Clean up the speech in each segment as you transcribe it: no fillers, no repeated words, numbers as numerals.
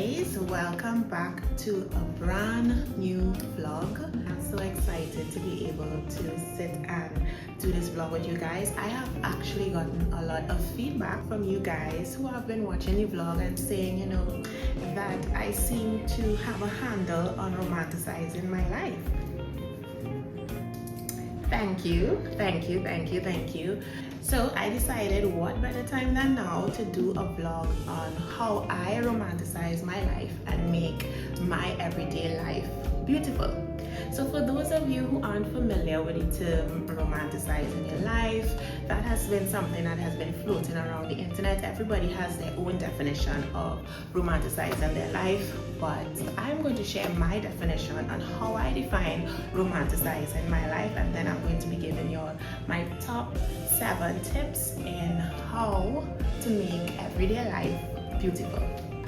guys, welcome back to a brand new vlog. I'm so excited to be able to sit and do this vlog with you guys. I have actually gotten a lot of feedback from you guys who have been watching the vlog and saying, that I seem to have a handle on romanticizing my life. Thank you. So I decided what better time than now to do a vlog on how I romanticize my life and make my everyday life beautiful. So for those of you who aren't familiar with the term romanticizing your life, that has been something that has been floating around the internet. Everybody has their own definition of romanticizing their life, but I'm going to share my definition on how I define romanticizing my life, and then I'm going to be giving you all my top 7 tips in how to make everyday life beautiful.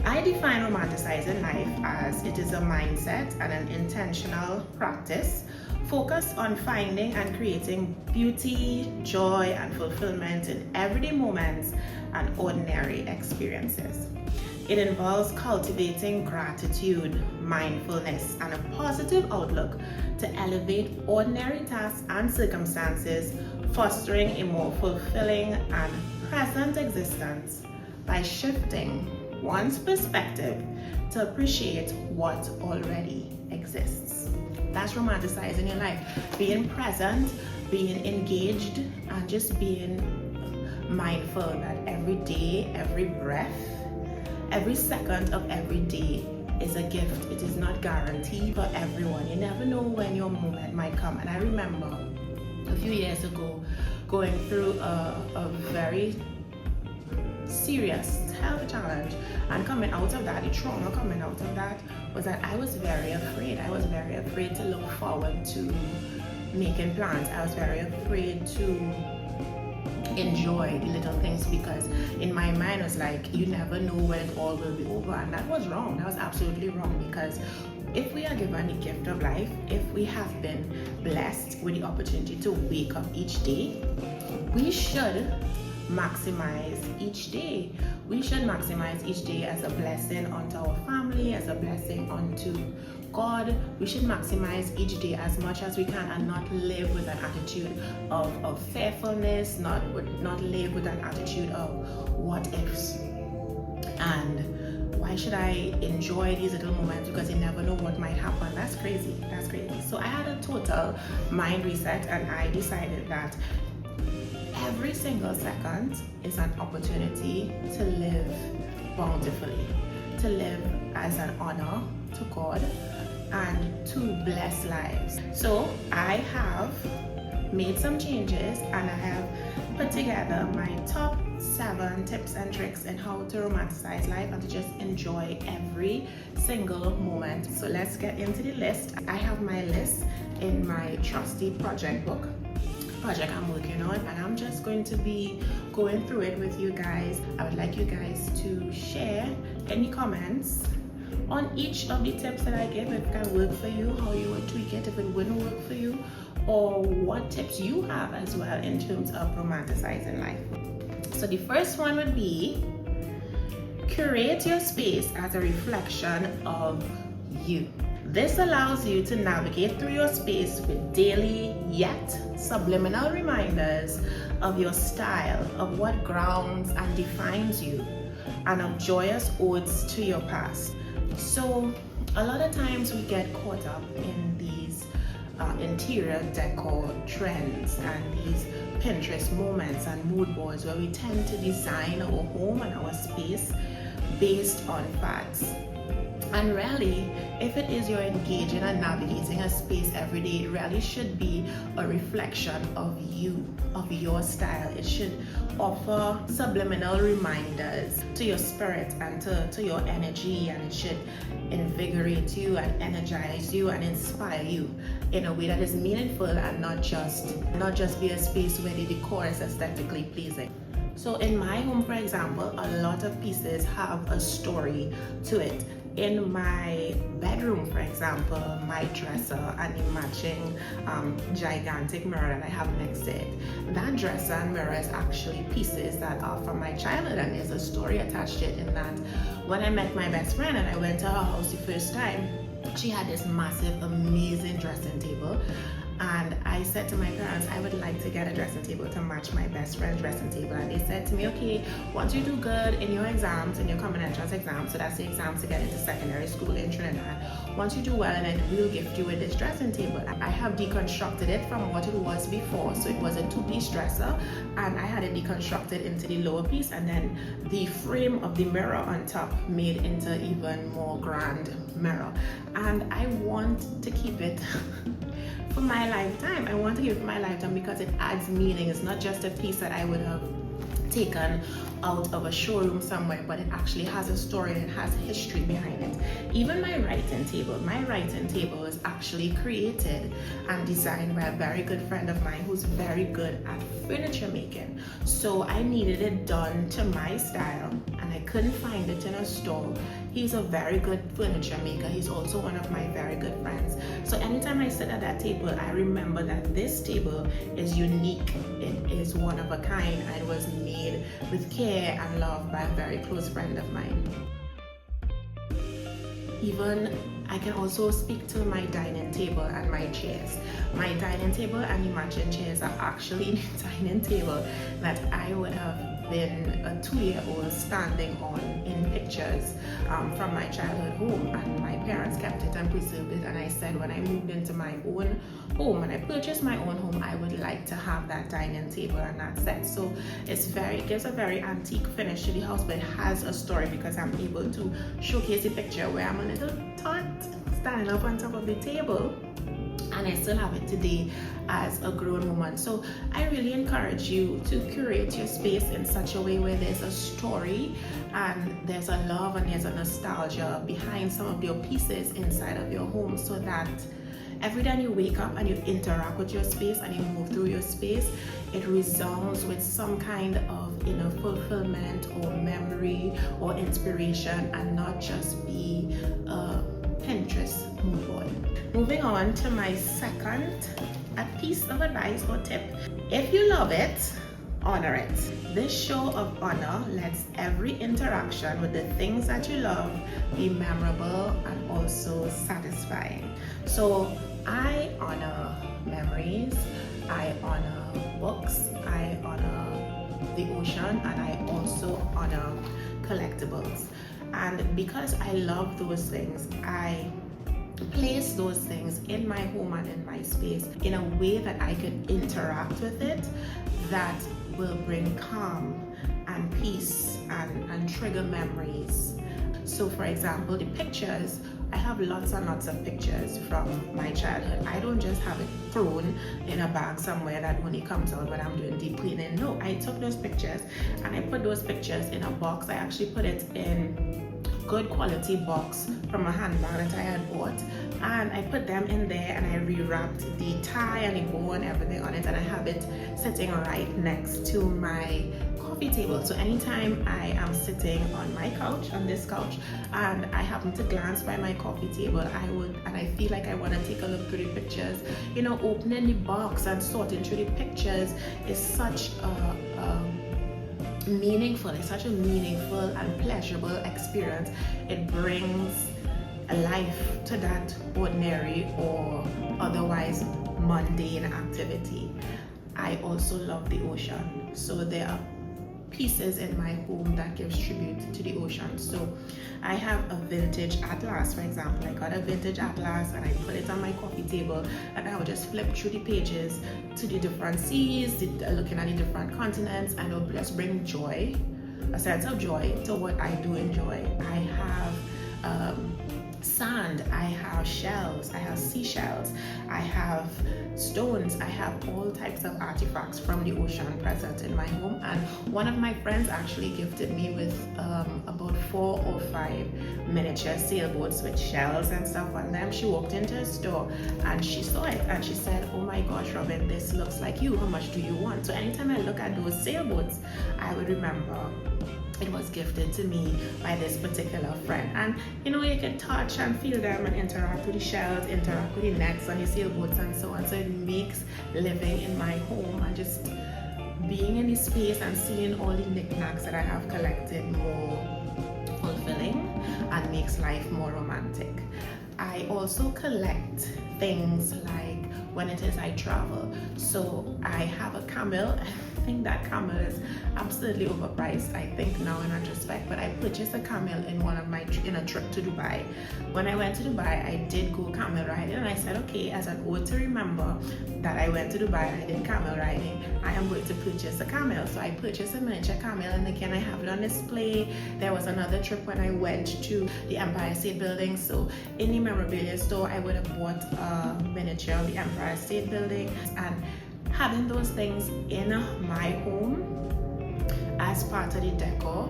I define romanticizing life as it is a mindset and an intentional practice focused on finding and creating beauty, joy, and fulfillment in everyday moments and ordinary experiences. It involves cultivating gratitude, mindfulness, and a positive outlook to elevate ordinary tasks and circumstances, fostering a more fulfilling and present existence by shifting one's perspective to appreciate what already exists. That's romanticizing your life. Being present, being engaged, and just being mindful that every day, every breath, every second of every day is a gift. It is not guaranteed for everyone. You never know when your moment might come. And I remember a few years ago going through a very serious health challenge, and coming out of that, the trauma coming out of that was that I was very afraid. I was very afraid to look forward to making plans. I was very afraid to enjoy the little things, because in my mind it was like, you never know when it all will be over. And that was wrong. That was absolutely wrong, because if we are given the gift of life, if we have been blessed with the opportunity to wake up each day, we should maximize each day. We should maximize each day as a blessing unto our family, as a blessing unto God. We should maximize each day as much as we can, and not live with an attitude of fearfulness, not live with an attitude of what ifs. And why should I enjoy these little moments, because you never know what might happen. That's crazy. So I had a total mind reset, and I decided that every single second is an opportunity to live bountifully, to live as an honor to God, and to bless lives. So I have made some changes, and I have put together my top 7 tips and tricks in how to romanticize life and to just enjoy every single moment. So let's get into the list. I have my list in my trusty project I'm working on, and I'm just going to be going through it with you guys. I would like you guys to share any comments on each of the tips that I give, if it can work for you, how you would tweak it if it wouldn't work for you, or what tips you have as well in terms of romanticizing life. So the first one would be, curate your space as a reflection of you. This allows you to navigate through your space with daily yet subliminal reminders of your style, of what grounds and defines you, and of joyous odes to your past. So a lot of times we get caught up in these interior decor trends and these Pinterest moments and mood boards, where we tend to design our home and our space based on fads. And really, if it is you're engaging and navigating a space every day, it really should be a reflection of you, of your style. It should offer subliminal reminders to your spirit and to your energy, and it should invigorate you and energize you and inspire you in a way that is meaningful, and not just be a space where the decor is aesthetically pleasing. So in my home, for example, a lot of pieces have a story to it. in my bedroom, for example, my dresser and the matching gigantic mirror that I have next to it, that dresser and mirror is actually pieces that are from my childhood, and there's a story attached to it. In that, when I met my best friend and I went to her house the first time, she had this massive, amazing dressing table. And I said to my parents, I would like to get a dressing table to match my best friend's dressing table. And they said to me, okay, once you do good in your exams, in your common entrance exams, so that's the exams to get into secondary school in Trinidad, once you do well, and then we'll gift you with this dressing table. I have deconstructed it from what it was before. So it was a two-piece dresser, and I had it deconstructed into the lower piece, and then the frame of the mirror on top made into even more grand mirror. And I want to keep it for my lifetime. I want to give it my lifetime because it adds meaning. It's not just a piece that I would have taken out of a showroom somewhere, but it actually has a story and it has history behind it. Even my writing table is actually created and designed by a very good friend of mine who's very good at furniture making. So I needed it done to my style, and I couldn't find it in a store. He's a very good furniture maker. He's also one of my very good friends. So anytime I sit at that table, I remember that this table is unique. It is one of a kind, and it was made with care and love by a very close friend of mine. Even I can also speak to my dining table and my chairs. My dining table and the matching chairs are actually the dining table that I would have been a 2-year-old standing on in pictures from my childhood home, and my parents kept it and preserved it. And I said, when I moved into my own home, when I purchased my own home, I would like to have that dining table and that set. So it gives a very antique finish to the house, but it has a story because I'm able to showcase the picture where I'm a little tot standing up on top of the table, and I still have it today as a grown woman. So I really encourage you to curate your space in such a way where there's a story and there's a love and there's a nostalgia behind some of your pieces inside of your home, so that every time you wake up and you interact with your space and you move through your space, it resounds with some kind of inner fulfillment or memory or inspiration, and not just be a Pinterest mood board. Moving on to my second piece of advice or tip. If you love it, honor it. This show of honor lets every interaction with the things that you love be memorable and also satisfying. So I honor memories, I honor books, I honor the ocean, and I also honor collectibles. And because I love those things, I place those things in my home and in my space in a way that I can interact with it, that will bring calm and peace and trigger memories. So for example, the pictures, I have lots and lots of pictures from my childhood. I don't just have it thrown in a bag somewhere that only comes out when I'm doing deep cleaning. No, I took those pictures and I put those pictures in a box. I actually put it in good quality box from a handbag that I had bought, and I put them in there and I rewrapped the tie and the bow and everything on it, and I have it sitting right next to my coffee table. So anytime I am sitting on my couch, on this couch, and I happen to glance by my coffee table, I feel like I want to take a look through the pictures. You know, opening the box and sorting through the pictures is such it's such a meaningful and pleasurable experience. It brings a life to that ordinary or otherwise mundane activity. I also love the ocean, so there are pieces in my home that gives tribute to the ocean. So I have a vintage atlas, for example. I got a vintage atlas and I put it on my coffee table, and I would just flip through the pages to the different seas, looking at the different continents, and it will just bring joy, a sense of joy to what I do enjoy. I have sand, I have shells, I have seashells, I have stones, I have all types of artifacts from the ocean present in my home. And one of my friends actually gifted me with about 4 or 5 miniature sailboats with shells and stuff on them. She walked into a store and she saw it and she said, "Oh my gosh, Robin, this looks like you. How much do you want?" So anytime I look at those sailboats, I would remember it was gifted to me by this particular friend. And you can touch and feel them and interact with the shells, interact with the nets and the sailboats and so on. So it makes living in my home and just being in the space and seeing all the knickknacks that I have collected more fulfilling and makes life more romantic. I also collect things like when it is I travel. So I have a camel. I think that camel is absolutely overpriced, I think now in retrospect, but I purchased a camel in a trip to Dubai. When I went to Dubai, I did go camel riding, and I said, okay, as an ode to remember that I went to Dubai and I did camel riding, I am going to purchase a camel. So I purchased a miniature camel, and again I have it on display. There was another trip when I went to the Empire State Building, so in the memorabilia store I would have bought a miniature of the Empire State Building. And having those things in my home as part of the decor,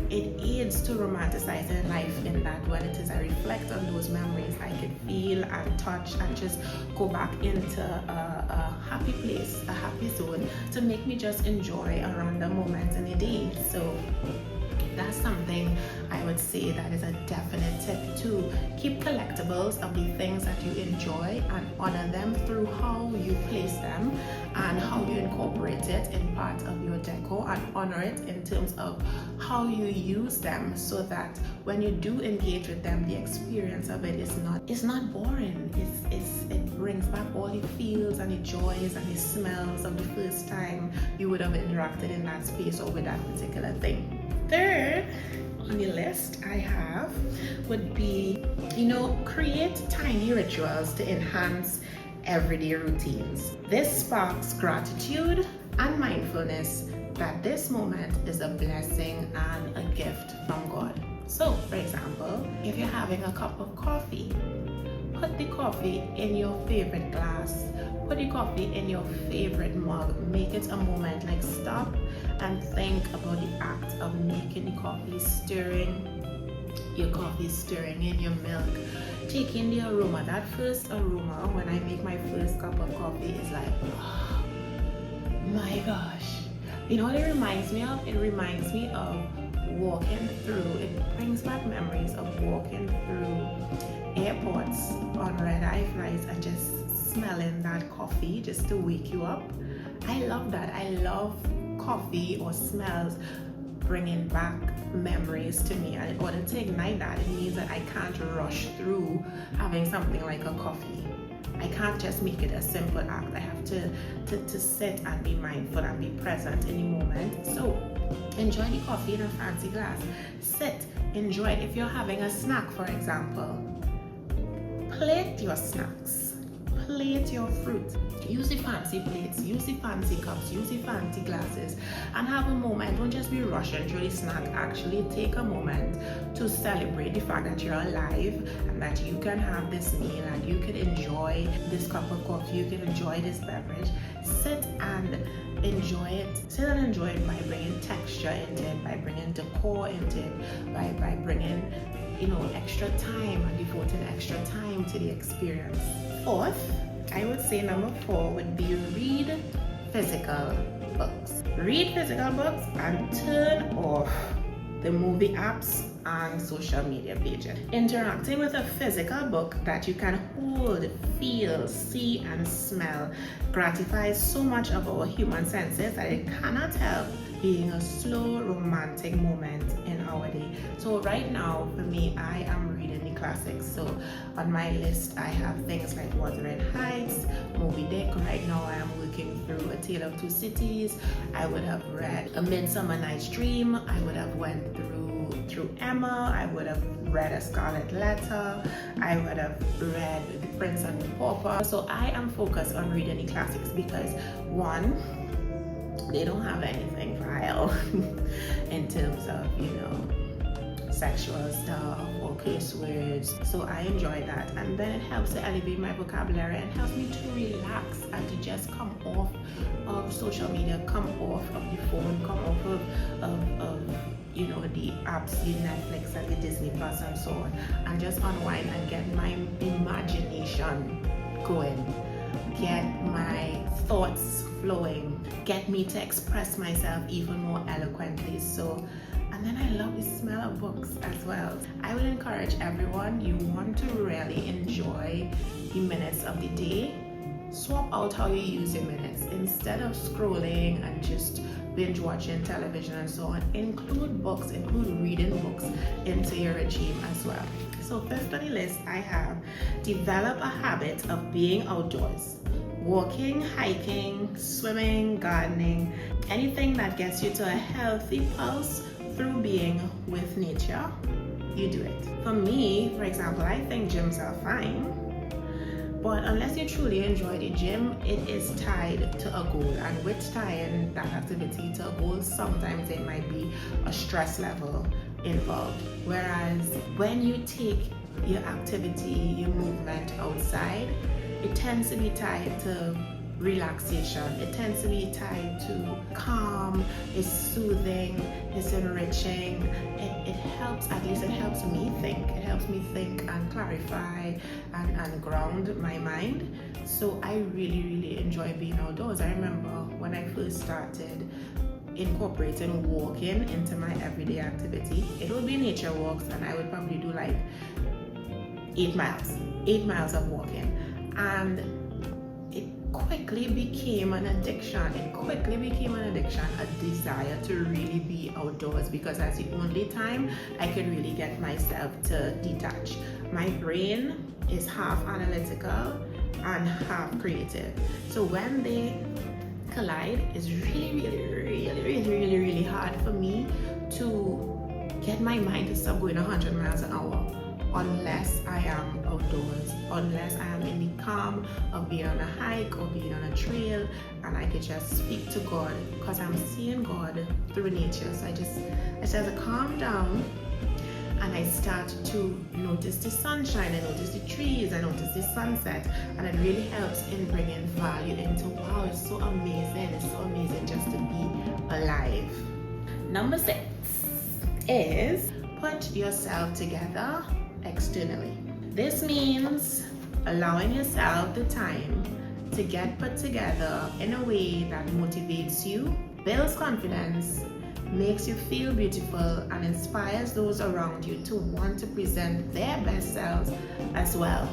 it aids to romanticizing life in that when it is I reflect on those memories, I can feel and touch and just go back into a happy place, a happy zone to make me just enjoy a random moment in the day. So that's something I would say that is a definite tip, to keep collectibles of the things that you enjoy and honor them through how you place them and how you incorporate it in part of your decor, and honor it in terms of how you use them, so that when you do engage with them, the experience of it is not boring. It brings back all the feels and the joys and the smells of the first time you would have interacted in that space or with that particular thing. Third on the list I have would be, create tiny rituals to enhance everyday routines. This sparks gratitude and mindfulness that this moment is a blessing and a gift from God. So, for example, if you're having a cup of coffee, put the coffee in your favorite glass. Put the coffee in your favorite mug. Make it a moment. Like, stop and think about the act of making the coffee, stirring your coffee, stirring in your milk, taking the aroma. That first aroma when I make my first cup of coffee is like, oh my gosh. You know what it reminds me of? It reminds me of walking through, it brings back memories of walking through airports on red-eye flights and just smelling that coffee just to wake you up. I love that. I love coffee or smells bringing back memories to me, and in order to ignite that, it means that I can't rush through having something like a coffee. I can't just make it a simple act. I have to sit and be mindful and be present in the moment. So enjoy the coffee in a fancy glass. Sit, enjoy it. If you're having a snack, for example, plate your snacks, plate your fruit. Use the fancy plates, use the fancy cups, use the fancy glasses, and have a moment. Don't just be rushing through the snack. Actually take a moment to celebrate the fact that you're alive and that you can have this meal and you can enjoy this cup of coffee, you can enjoy this beverage. Sit and enjoy it. Sit and enjoy it by bringing texture into it, by bringing decor into it, by bringing extra time and devoting extra time to the experience. Fourth, I would say number 4 would be read physical books. Read physical books and turn off the movie apps and social media pages. Interacting with a physical book that you can hold, feel, see, and smell gratifies so much of our human senses that it cannot help being a slow, romantic moment in our day. So right now, for me, I am reading the classics. So on my list, I have things like Wuthering Heights, Moby Dick. Right now, I am working through A Tale of Two Cities. I would have read A Midsummer Night's Dream. I would have went through Emma. I would have read A Scarlet Letter. I would have read The Prince and the Pauper. So I am focused on reading the classics because, one, they don't have anything vile in terms of, sexual stuff or curse words. So I enjoy that. And then it helps to elevate my vocabulary and helps me to relax and to just come off of social media, come off of the phone, come off of the apps, the Netflix and the Disney Plus and so on, and just unwind and get my imagination going, get my thoughts flowing, get me to express myself even more eloquently. So And then I love the smell of books as well. I would encourage everyone, you want to really enjoy the minutes of the day, swap out how you use your minutes. Instead of scrolling and just binge watching television and so on, include books, include reading books into your regime as well. So fifth on the list, I have develop a habit of being outdoors. Walking, hiking, swimming, gardening, anything that gets you to a healthy pulse through being with nature, you do it. For me, for example, I think gyms are fine, but unless you truly enjoy the gym, it is tied to a goal. And with tying that activity to a goal, sometimes it might be a stress level involved. Whereas when you take your activity, your movement outside, it tends to be tied to relaxation. It tends to be tied to calm, it's soothing, it's enriching. It helps, at least it helps me think. It helps me think and clarify and ground my mind. So I really, really enjoy being outdoors. I remember when I first started incorporating walking into my everyday activity, it would be nature walks, and I would probably do like 8 miles of walking. And it quickly became an addiction. A desire to really be outdoors, because that's the only time I could really get myself to detach. My brain is half analytical and half creative. So when they collide, it's really hard for me to get my mind to stop going 100 miles an hour. Unless I am outdoors, unless I am in the calm of being on a hike or being on a trail, and I could just speak to God, because I'm seeing God through nature. So I just have to calm down, and I start to notice the sunshine, I notice the trees, I notice the sunset, and it really helps in bringing value into, wow, it's so amazing just to be alive. Number 6 is put yourself together externally. This means allowing yourself the time to get put together in a way that motivates you, builds confidence, makes you feel beautiful, and inspires those around you to want to present their best selves as well.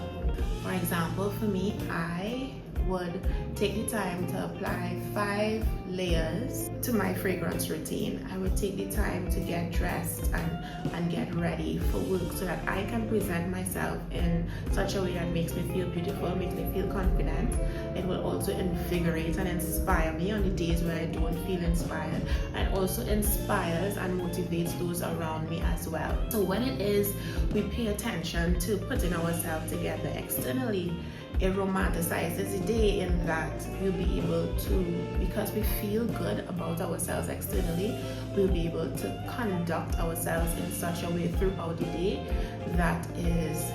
For example, for me, I would take the time to apply 5 layers to my fragrance routine. I would take the time to get dressed and get ready for work so that I can present myself in such a way that makes me feel beautiful, makes me feel confident. It will also invigorate and inspire me on the days where I don't feel inspired, and also inspires and motivates those around me as well. So when it is we pay attention to putting ourselves together externally, it romanticizes the day in that we'll be able to, because we feel good about ourselves externally, we'll be able to conduct ourselves in such a way throughout the day that is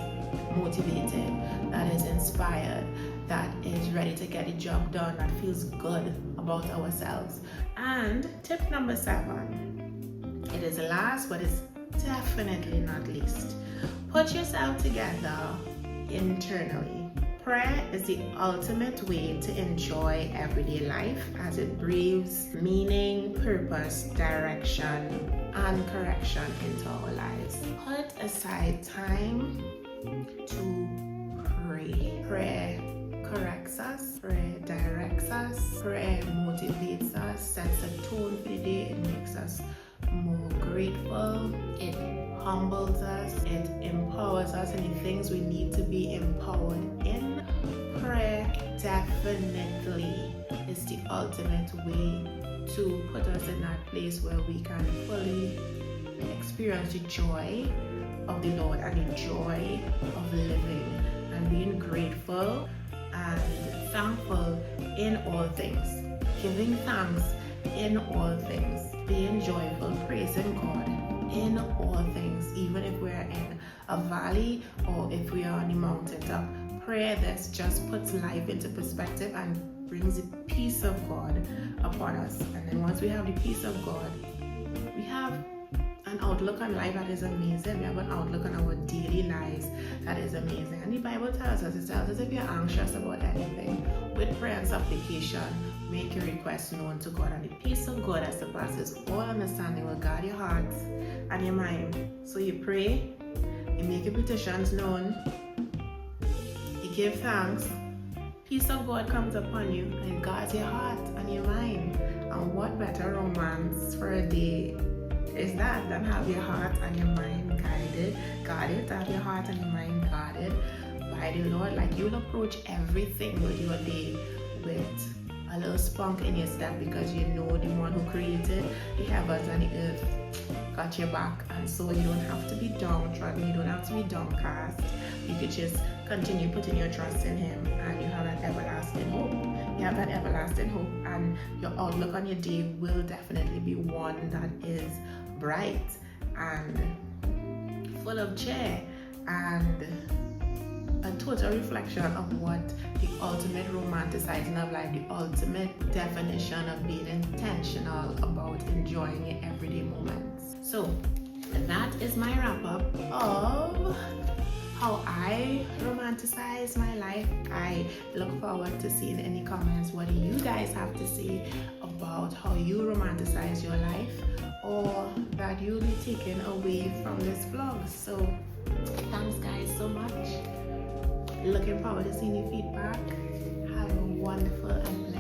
motivated, that is inspired, that is ready to get the job done, that feels good about ourselves. And tip number 7, it is last but it's definitely not least, put yourself together internally. Prayer is the ultimate way to enjoy everyday life, as it breathes meaning, purpose, direction, and correction into our lives. Put aside time to pray. Prayer corrects us, prayer directs us, prayer motivates us, sets a tone for the day, it makes us more grateful, it humbles us, it empowers us in the things we need to be empowered in. Prayer definitely is the ultimate way to put us in that place where we can fully experience the joy of the Lord and the joy of living and being grateful and thankful in all things, giving thanks in all things, being joyful, praising God in all things, even if we're in a valley or if we are on the mountaintop. Prayer this just puts life into perspective and brings the peace of God upon us. And then once we have the peace of God, we have an outlook on life that is amazing. We have an outlook on our daily lives that that is amazing. And the Bible tells us, if you're anxious about anything, with prayer and supplication, make your requests known to God, and the peace of God that surpasses all understanding will guard your hearts and your mind. So you pray, you make your petitions known, you give thanks, peace of God comes upon you, and it guards your heart and your mind. And what better romance for a day is that than have your heart and your mind guarded, have your heart and your mind guarded by the Lord. Like, you'll approach everything with your day with a little spunk in your step, because you know the one who created the heavens and the earth got your back. And so you don't have to be downtrodden, you don't have to be downcast. You could just continue putting your trust in Him, and you have that everlasting hope. You have that everlasting hope, and your outlook on your day will definitely be one that is bright and full of cheer and a total reflection of what the ultimate romanticizing of life, the ultimate definition of being intentional about enjoying your everyday moments. So that is my wrap up of how I romanticize my life. I look forward to seeing any comments. What do you guys have to say about how you romanticize your life, or that you'll be taken away from this vlog? So thanks guys so much. Looking forward to seeing your feedback. Have a wonderful and